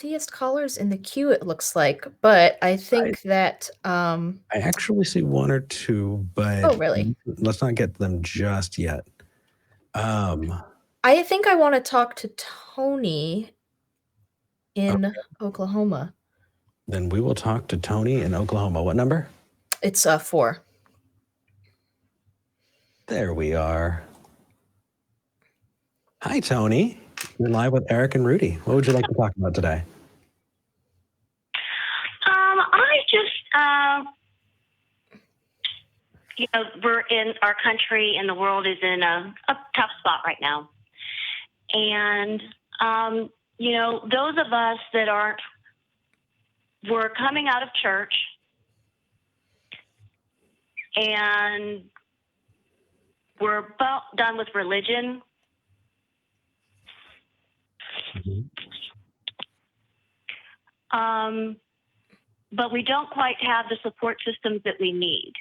atheist callers in the queue, it looks like, but I think that I actually see one or two, but oh, really? Let's not get them just yet. I think I want to talk to Toni in Oklahoma. Then we will talk to Toni in Oklahoma. What number? It's 4. There we are. Hi, Toni. You're live with Eric and Rudy. What would you like to talk about today? We're in our country and the world is in a tough spot right now. And, those of us that we're coming out of church and we're about done with religion. But we don't quite have the support systems that we need.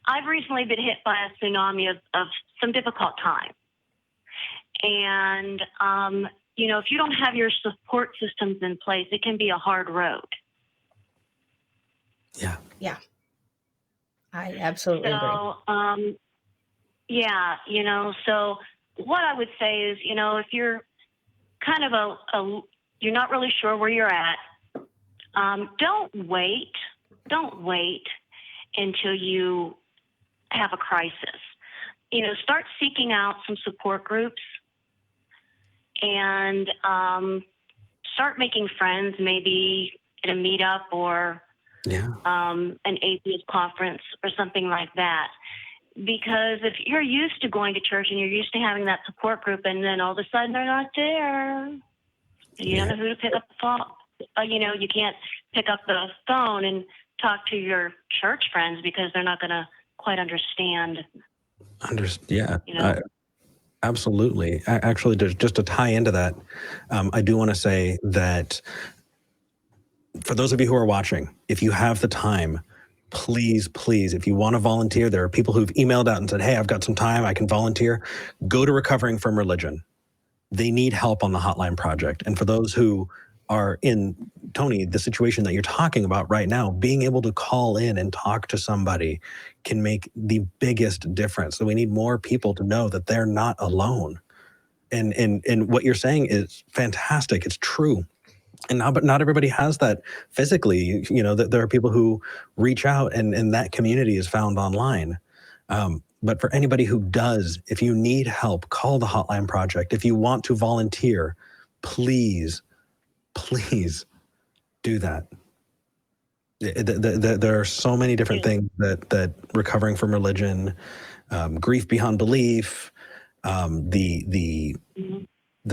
I've recently been hit by a tsunami of some difficult times. And, if you don't have your support systems in place, it can be a hard road. Yeah. Yeah. I absolutely agree. So what I would say is, if you're kind of you're not really sure where you're at, don't wait until you have a crisis. Start seeking out some support groups and start making friends, maybe at a meetup or an atheist conference or something like that. Because if you're used to going to church and you're used to having that support group and then all of a sudden they're not there, you don't know who to pick up the phone. You can't pick up the phone and talk to your church friends because they're not going to quite understand. Absolutely. Actually, just to tie into that, I do want to say that for those of you who are watching, if you have the time, please, if you want to volunteer, there are people who've emailed out and said, hey, I've got some time, I can volunteer. Go to Recovering from Religion. They need help on the Hotline Project. And for those who are in, Toni, the situation that you're talking about right now, being able to call in and talk to somebody can make the biggest difference. So we need more people to know that they're not alone. And what you're saying is fantastic. It's true. But not everybody has that physically. That there are people who reach out and that community is found online. But for anybody who does, if you need help, call the Hotline Project. If you want to volunteer, please do that. There are so many different things that Recovering from Religion, Grief Beyond Belief, the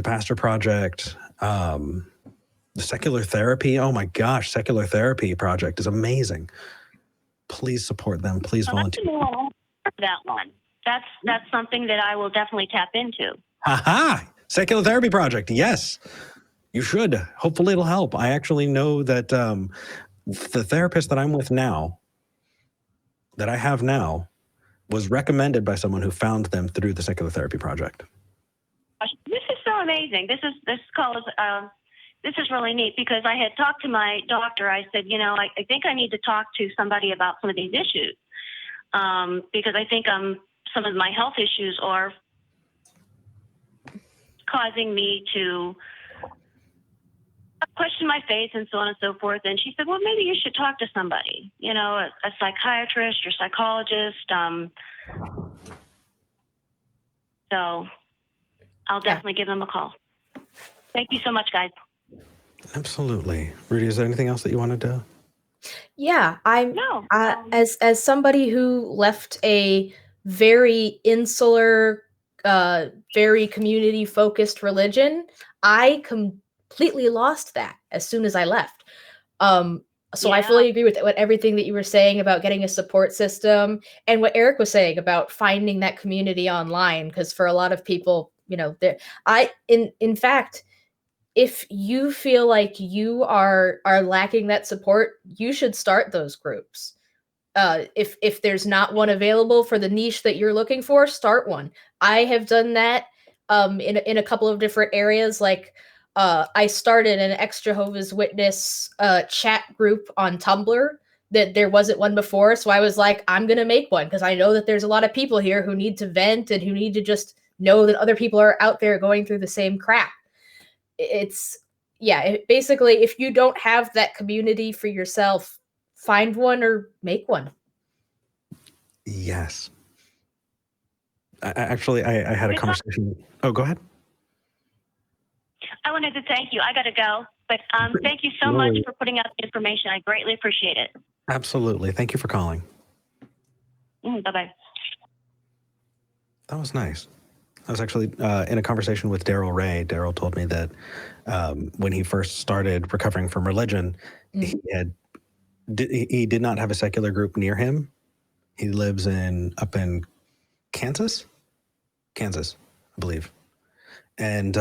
Pastor Project, the Secular Therapy. Oh my gosh, Secular Therapy Project is amazing. Please support them. Please volunteer. That one. That's something that I will definitely tap into. Secular Therapy Project. Yes, you should. Hopefully it'll help. I actually know that the therapist that I'm with now, that I have now, was recommended by someone who found them through the Secular Therapy Project. This is so amazing. This is really neat because I had talked to my doctor. I said, I think I need to talk to somebody about some of these issues because I think some of my health issues are causing me to question my faith and so on and so forth. And she said, well, maybe you should talk to somebody, a psychiatrist or psychologist. So I'll definitely give them a call. Thank you so much, guys. Absolutely. Rudy, is there anything else that you wanted to? Yeah, as somebody who left a very insular, very community-focused religion, I completely lost that as soon as I left. So I fully agree with everything that you were saying about getting a support system and what Eric was saying about finding that community online. Because for a lot of people, in fact, if you feel like you are lacking that support, you should start those groups. If there's not one available for the niche that you're looking for, start one. I have done that in a couple of different areas, like I started an ex-Jehovah's Witness chat group on Tumblr that there wasn't one before. So I was like, I'm going to make one because I know that there's a lot of people here who need to vent and who need to just know that other people are out there going through the same crap. Basically, if you don't have that community for yourself, find one or make one. Yes. I had a conversation. Oh, go ahead. I wanted to thank you. I got to go. But thank you so much for putting out the information. I greatly appreciate it. Absolutely. Thank you for calling. Bye-bye. That was nice. I was actually in a conversation with Daryl Ray. Daryl told me that when he first started recovering from religion, he did not have a secular group near him. He lives up in Kansas, I believe. And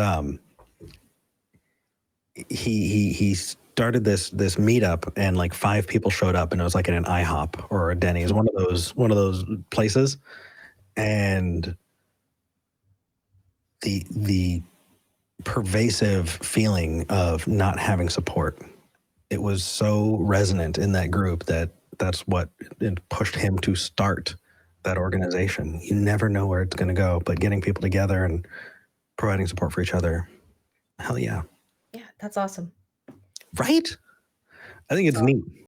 he started this meetup, and like 5 people showed up, and it was like in an IHOP or a Denny's, one of those places. And the pervasive feeling of not having support, it was so resonant in that group that's what pushed him to start that organization. You never know where it's going to go, but getting people together and providing support for each other, hell yeah. Yeah, that's awesome. Right? I think it's neat.